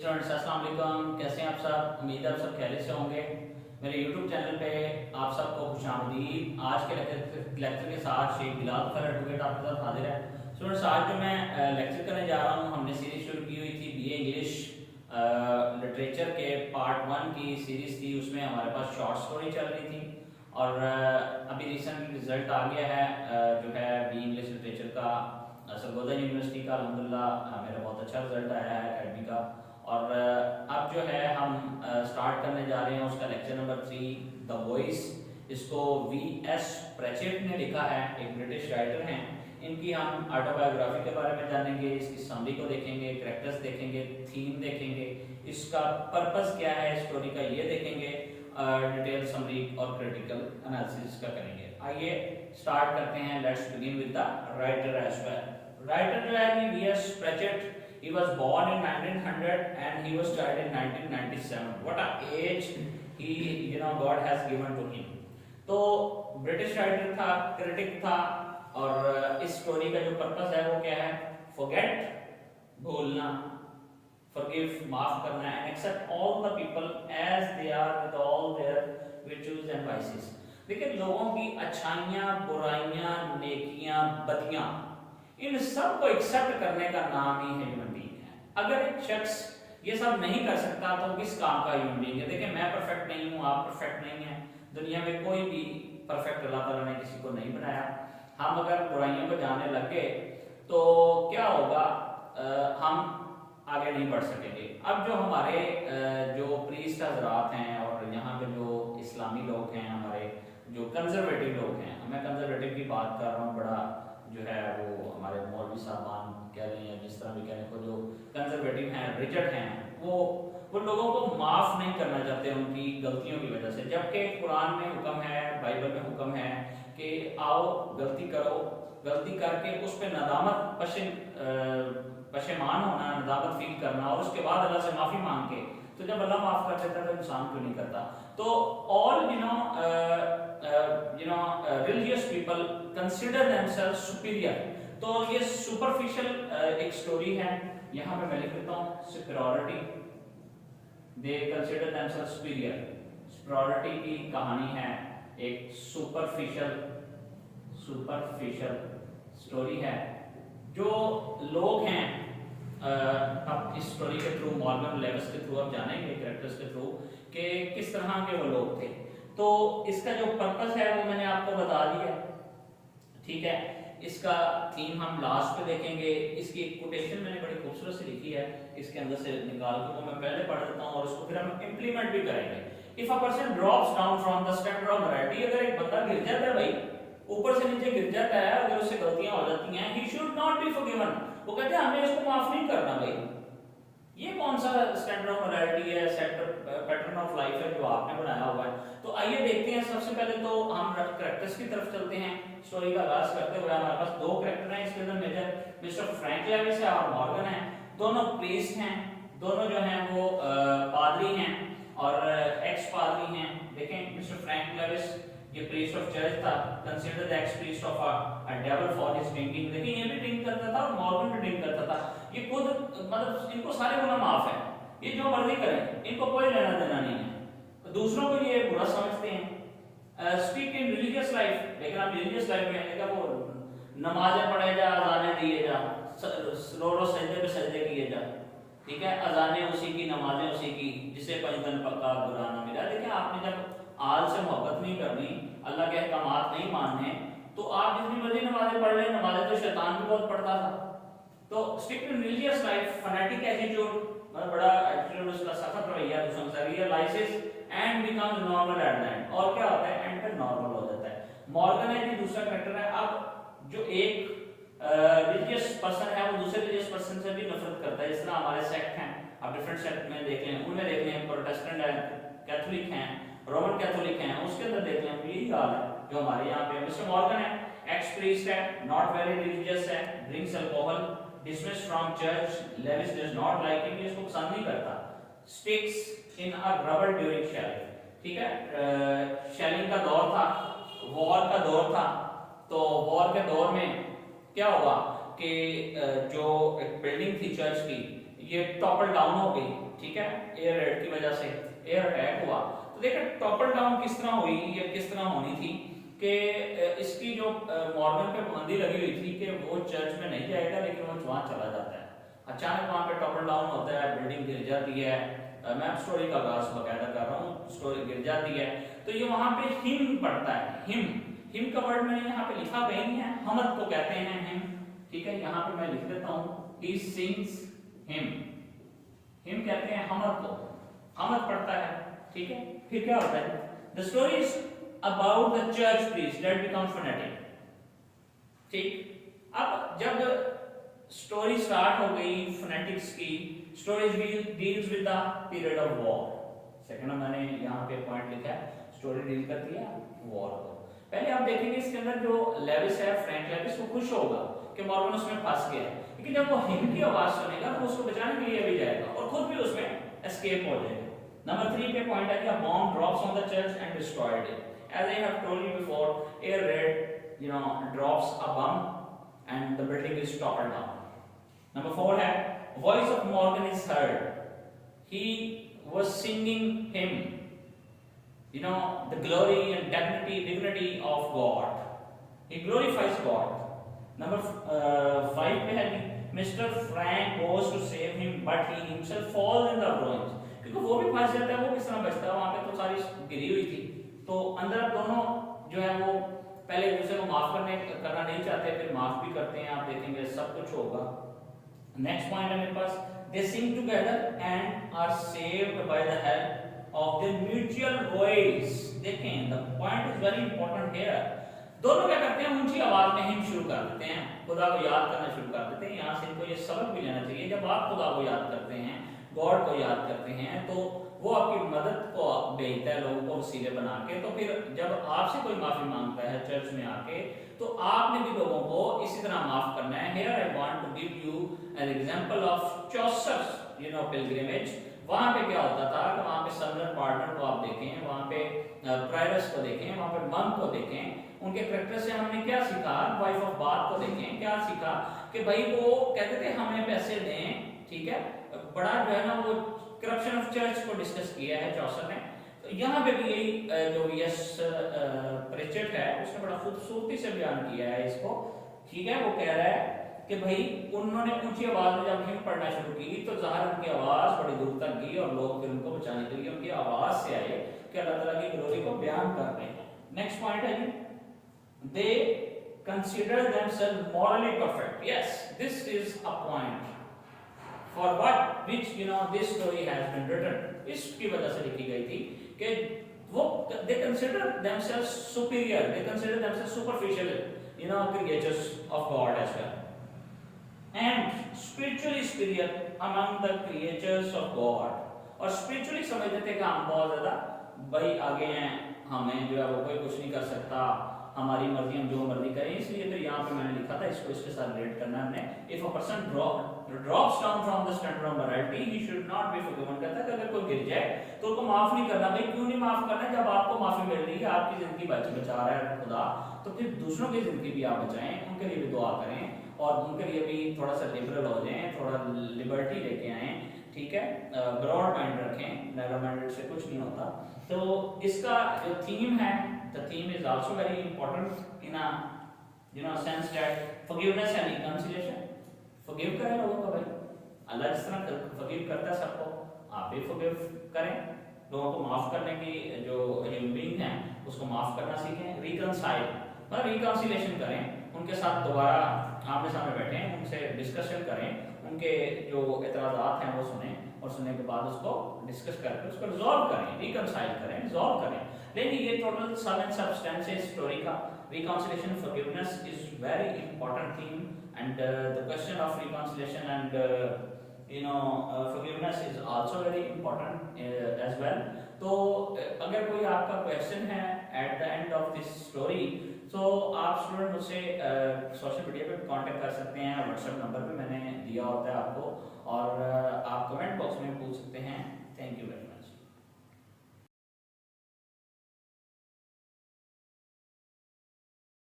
Students अस्सलाम वालेकुम, कैसे हैं आप सब। उम्मीद है आप सब खैरियत से होंगे। मेरे यूट्यूब चैनल पे आप सबको खुशामदीद। आज के लेक्चर के साथ शेख बिलाल फर एडवोकेट आपके साथ हाजिर है। स्टूडेंट्स आज जो मैं लेक्चर करने जा रहा हूँ, हमने सीरीज शुरू की हुई थी बीए इंग्लिश लिटरेचर के पार्ट 1 की सीरीज थी। उसमें हमारे पास शॉर्ट स्टोरी चल रही थी और अभी रिसेंटली रिजल्ट आ गया है जो है बीए इंग्लिश लिटरेचर का सरगोदा यूनिवर्सिटी का। अल्हम्दुलिल्लाह मेरा बहुत अच्छा रिजल्ट आया है अकेडमी का। और अब जो है हम स्टार्ट करने जा रहे हैं उसका लेक्चर नंबर 3 द वॉइस। इसको वी.एस. प्रेचेट ने लिखा है, एक ब्रिटिश राइटर हैं। इनकी हम ऑटोबायोग्राफी के बारे में जानेंगे, इसकी समरी को देखेंगे, कैरेक्टर्स देखेंगे, थीम देखेंगे, इसका पर्पस क्या है स्टोरी का ये देखेंगे, डिटेल समरी और क्रिटिकल एनालिसिस का करेंगे। आइए स्टार्ट करते हैं। Let's begin with the writer as well. Writer जो है कि V S. Pritchett, he was born in 1900 and he was died in 1997. what a age he God has given to him. तो British writer था, critic था और इस story का जो पर्पस है वो क्या है? फॉरगेट, भूलना, forgive, माफ करना, and accept all the people as they are with all their virtues and vices. देखिए लोगों की अच्छाइयाँ, बुराइयाँ, नेकियाँ, बदियाँ, इन सब को एक्सेप्ट करने का नाम ही है ह्यूमन बीइंग है। अगर एक शख्स ये सब नहीं कर सकता तो किस काम का ह्यूमन बीइंग है? देखिए मैं परफेक्ट नहीं हूँ, आप परफेक्ट नहीं है, दुनिया में कोई भी परफेक्ट अल्लाह ताला ने किसी को नहीं बनाया। हम अगर बुराइयों को जानने लग गए तो क्या होगा? हम आगे नहीं बढ़ सकेंगे। अब जो हमारे जो प्रीस्ट हजरात हैं और यहाँ पे जो इस्लामी लोग हैं, हमारे जो कंजर्वेटिव लोग हैं, मैं कंजर्वेटिव की बात कर रहा हूँ, बड़ा जो है वो हमारे मौलवी साहबान कह रहे हैं, जिस तरह भी कहने को, जो कंजर्वेटिव हैं, रिजर्ट हैं, वो लोगों को माफ नहीं करना चाहते उनकी गलतियों की वजह से। जबकि कुरान में हुक्म है, बाइबल में हुक्म है कि आओ गलती करो, गलती करके उस पर नदामत पशेमान होना, नदामत फील करना और उसके बाद अल्लाह से माफी मांग के, तो जब अल्लाह माफ कर देता है तो इंसान क्यों नहीं करता? तो all religious people consider themselves superior. तो ये सुपरफिशियल एक स्टोरी है। यहाँ पे मैं लिख देता हूँ superiority, they consider themselves superior. Superiority की कहानी है, एक सुपरफिशियल स्टोरी है। जो लोग हैं अब इस स्टोरी के थ्रू, मॉर्गन लेविस के थ्रू अब जानेंगे, कैरेक्टर्स के थ्रू कि किस तरह के वो लोग थे। तो इसका जो पर्पस है वो मैंने आपको बता दिया, ठीक है। इसका थीम हम लास्ट पे देखेंगे। इसकी एक कोटेशन मैंने बड़ी खूबसूरत से लिखी है, इसके अंदर से निकाल के वो मैं पहले पढ़ देता हूँ और उसको फिर हम इंप्लीमेंट भी करेंगे। If a person drops down from the step of morality, अगर एक बंदा गिर जाता है भाई, ऊपर से नीचे गिर जाता है, अगर उससे गलतियां हो जाती हैं, he should not be forgiven, वो कहते हैं हमें इसको माफ नहीं करना भाई। ये कौन सा स्टैंडर्ड ऑफ मोरालिटी है, पैटर्न ऑफ लाइफ है जो आपने बनाया हुआ है? तो आइए देखते हैं। सबसे पहले तो हम कैरेक्टर्स की तरफ चलते हैं। स्टोरी का आगाज करते हुए हमारे पास दो कैरेक्टर हैं इसके अंदर, मेजर मिस्टर फ्रैंक लेविस है और मॉर्गन है। दोनों प्रीस्ट हैं, दोनों जो हैं वो पादरी हैं और एक्स पादरी हैं। देखें मिस्टर फ्रैंक लेविस, ये प्रीस्ट ऑफ चर्च था, consider the x priest of a devil for his drinking. देखिए ये भी ड्रिंक करता था और मॉर्गन भी ड्रिंक करता था। ये खुद मतलब इनको सारे गुनाह माफ है, ये जो मर्जी करें, इनको कोई लेना देना नहीं है। दूसरों को ये बुरा समझते हैं। स्पीक इन रिलीजियस लाइफ, लेकिन आप रिलीजियस लाइफ में देखा वो नमाजें पढ़े जा, अजानें दिए जा, रोज सजदे पे सजदे किए जा, ठीक है, अजानें उसी की, नमाजें उसी की, जिसे पंजतन पक्का बुरा ना मिला। देखिए आपने जब आल से मोहब्बत नहीं करनी, अल्लाह के अहकामात नहीं मानने, तो आप जितनी मर्जी नमाजें पढ़ लें, नमाजें तो शैतान भी बहुत पढ़ता था। तो stick to religious life, fanatic attitude, मतलब बड़ा एटीट्यूड उसका सख्त रवैया, दूसरों का realises and becomes normal at the end, और क्या होता है एंड पे नॉर्मल हो जाता है। मॉर्गन है जी दूसरा कैरेक्टर है। अब जो एक रिलीजियस पर्सन है वो दूसरे रिलीजियस पर्सन से भी नफरत करता है। इस तरह हमारे सेक्ट हैं, आप डिफरेंट सेक्ट में देख लें, उनमें देख लें प्रोटेस्टेंट है, कैथोलिक हैं, रोमन कैथोलिक हैं, उसके अंदर देख लें यही हाल है जो हमारे यहाँ पे। मिस्टर मॉर्गन है, एक्स प्रीस्ट है, नॉट वेरी रिलीजियस है, drinks alcohol, dismissed from church, Lewis does not like him, इसको पसंद नहीं करता। Sticks in a rubber during shelling, ठीक है, शेलिंग का दौर था, वॉर का दौर था। तो वॉर के दौर में क्या हुआ कि जो एक बिल्डिंग थी चर्च की, ये टॉपल डाउन हो गई, ठीक है, एयर रेड की वजह से एयर अटैक हुआ। तो देखिए टॉपल डाउन किस तरह हुई या किस तरह होनी थी कि इसकी जो मॉर्गन पे पाबंदी लगी हुई थी कि वो चर्च में नहीं जाएगा, लेकिन वो वहां चला जाता है। अचानक वहां पे टॉपल डाउन होता है, बिल्डिंग गिर जाती है, मैं स्टोरी का आगाज बकायदा कर रहा हूँ, स्टोरी गिर जाती है, तो ये वहां पे हिम पड़ता है। हिम का वर्ड मैंने यहाँ पे लिखा कहीं नहीं है, हमद को कहते हैं हिम, ठीक है, यहाँ पे मैं लिख देता हूँ, ही सिंग्स हिम, हिम कहते हैं हमद को, हमद पड़ता है, ठीक है। फिर क्या होता है, the story is about the church priest that become fanatic, ठीक। अब जब स्टोरी स्टार्ट हो गई फैनेटिक्स की, stories deals with the period of war. Second मैंने यहाँ पे पॉइंट लिखा है, स्टोरी डील करती है वॉर को। पहले आप देखेंगे इसके अंदर जो लेविस है, फ्रैंक लेविस, वो खुश होगा कि मॉर्गन उसमें फंस गया है, लेकिन जब वो हिम की आवाज सुनेगा तो उसको बचाने के लिए भी जाएगा और खुद भी उसमें एस्केप हो जाएगा। नंबर 3 पे पॉइंट है कि a bomb drops on the church and destroyed it. As I have told you before, air raid, drops a bomb and the building is toppled down. Number 4 है voice of Morgan is heard. He was singing hymn, the glory and dignity of God. He glorifies God. Number 5 पे है Mr. Frank goes to save him, but he himself falls in the ruins. क्योंकि वो भी फंस जाता है, वो किस तरह बचता है, वहां पे तो सारी गिरी हुई थी, तो अंदर दोनों जो है वो पहले एक दूसरे को माफ करना नहीं चाहते, फिर माफ भी करते हैं, आप देखेंगे सब कुछ होगा। नेक्स्ट पॉइंट है मेरे पास, they sing together and are saved by the help of their mutual voice. देखें the point is very important here, दोनों क्या करते हैं, ऊंची आवाज में हिम शुरू कर देते हैं, खुदा को याद करना शुरू कर देते हैं। यहाँ से इनको ये सबक भी लेना चाहिए, जब आप खुदा को याद करते हैं, गॉड को याद करते हैं, तो वो आपकी मदद को भेजता है लोगों को वसीले बना के। तो फिर जब आपसे कोई माफी मांगता है चर्च में आके, तो आपने भी लोगों को इसी तरह माफ करना है। Here I want to give you an example of Chaucer's pilgrimage। वहां पे क्या होता था कि वहां पे समरन पार्टनर को आप देखें, वहां पे प्रायरस को देखें, वहां पे मंक को देखें, उनके कैरेक्टर से हमने क्या सीखा, वाइफ ऑफ बाथ को देखें, क्या सीखा कि भाई वो कहते थे हमें पैसे दें, ठीक है, बड़ा जो है ना वो करप्शन ऑफ चर्च को डिस्कस किया है चौसर ने। तो यहाँ पे भी यही जो यस प्रिचर्ड है उसने बड़ा खूबसूरती से बयान किया है इसको, ठीक है। वो कह रहा है कि भाई उन्होंने ऊंची आवाज में जब हिम पढ़ना शुरू की तो ज़ाहिर उनकी आवाज बड़ी दूर तक गई और लोग फिर उनको बचाने के लिए उनकी आवाज से आए कि अल्लाह ताला की ग्लोरी को बयान कर रहे हैं। नेक्स्ट पॉइंट है जी, they consider themselves morally perfect. Yes, this is a point for which this story has been written। इसकी वजह से लिखी गई थी कि वो they consider themselves superior, they consider themselves superficial creatures of God as well, and spiritually superior among the creatures of God। और spiritually समझते थे कि हम बहुत ज्यादा भाई आगे हैं, हमें जो है वो कोई कुछ नहीं कर सकता, हमारी मर्जी, हम जो मर्जी करें। इसलिए फिर यहाँ पे मैंने लिखा था, इसको इसके साथ रिलेट करना है हमने। If a person drops down from the standard of morality he should not be forgiven। कहता है कि अगर कोई गिर जाए तो उसको माफ नहीं करना। भाई क्यों नहीं माफ करना, जब आपको माफी मिल रही है, आपकी जिंदगी बचा रहा है खुदा, तो फिर दूसरों की जिंदगी भी आप बचाएं, उनके लिए भी दुआ करें और उनके लिए भी थोड़ा सा लिबरल हो जाएं, थोड़ा लिबर्टी लेके आए, ठीक है, ब्रॉड माइंड रखें, नैरो माइंडेड से कुछ नहीं होता। तो इसका जो थीम है, the theme is also very important in a sense that forgiveness and reconciliation. Forgive करें लोगों को, भाई अल्लाह जिस तरह फॉरगिव करता है सबको, आप भी फॉरगिव करें, लोगों को माफ करने की जो ह्यूमन बीइंग है उसको माफ करना सीखें। रिकंसाइल मतलब रिकंसिलिएशन करें, उनके साथ दोबारा आमने सामने बैठें, उनसे डिस्कशन करें, उनके जो एतराज़ात हैं वो सुने और सुनने के बाद उसको डिस्कस करके उसको रिजॉल्व करें, रिकंसाइल करें, रिजॉल्व करें। लेकिन ये टोटल सब एंड सब्सटेंस है स्टोरी का। Reconciliation, forgiveness is very important theme and the question of reconciliation and forgiveness is also very important as well। तो अगर कोई आपका क्वेश्चन है at the end of this story, तो आप स्टूडेंट मुझसे सोशल मीडिया पे कांटेक्ट कर सकते हैं, व्हाट्सएप नंबर पे मैंने दिया होता है आपको, और आप कमेंट बॉक्स में पूछ सकते हैं। Thank you very much.